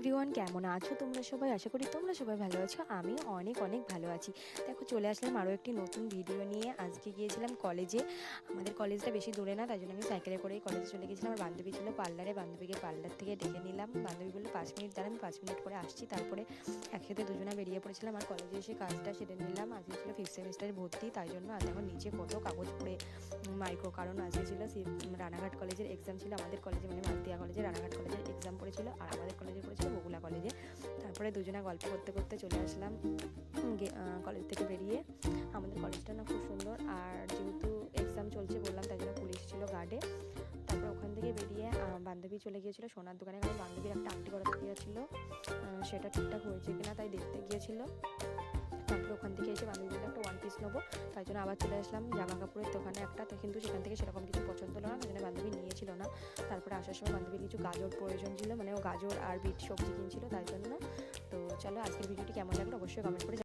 Everyone, কেমন আছো তোমরা সবাই? আশা করি তোমরা সবাই ভালো আছো। আমি অনেক অনেক ভালো আছি। দেখো, চলে আসলাম আরও একটি নতুন ভিডিও নিয়ে। আজকে গিয়েছিলাম কলেজে। আমাদের কলেজটা বেশি দূরে না, তাই জন্য আমি সাইকেলে করেই কলেজে চলে গেছিলাম। আমার বান্ধবী ছিল পার্লারে, বান্ধবীকে পার্লার থেকে ডেকে নিলাম। বান্ধবী বললো 5 মিনিট দাঁড়া, আমি 5 মিনিট করে আসছি। তারপরে একসাথে দুজনে বেরিয়ে পড়েছিলাম। আর কলেজে এসে কাজটা সেরে নিলাম। আজকে ছিল 5th সেমিস্টারে ভর্তি, তাই জন্য আর দেখো নিচে কত কাগজ পড়ে মাইক্রো, কারণ আজকে ছিল রানাঘাট কলেজের এক্সাম ছিল। আমাদের কলেজে মানে মালতিয়া কলেজে রানাঘাট কলেজের এক্সাম পড়েছিল, আর আমাদের কলেজে পড়েছিল বগুলা কলেজে। তারপরে দুজনে গল্প করতে করতে চলে আসলাম কলেজ থেকে বেরিয়ে। আমাদের কলেজটা না খুব সুন্দর, আর যেহেতু এক্সাম চলছে বললাম, তাই জন্য পুলিশ ছিল গার্ডে। তারপরে ওখান থেকে বেরিয়ে বান্ধবী চলে গিয়েছিল সোনার দোকানে, কারণ বান্ধবীর একটা আংটি করাতে গিয়েছিল, সেটা ঠিকঠাক হয়েছে কিনা তাই দেখতে গিয়েছিল। তারপরে ওখান থেকে এসে বান্ধবী বললো একটা 1 পিস নেবো, তাই জন্য আবার চলে আসলাম জামা কাপড়ের দোকানে একটা। তো কিন্তু সেখান থেকে সেরকম কিছু পছন্দ হলো না, তাই জন্য বান্ধবী নিয়েছিল না। তারপরে আসার সময় বান্ধবীর কিছু গাজর প্রয়োজন ছিল, মানে ও গাজর আর বিট সবজি কিনছিল, তাই জন্য। তো চলো, আজকের ভিডিওটি কেমন লাগলো অবশ্যই কমেন্ট করে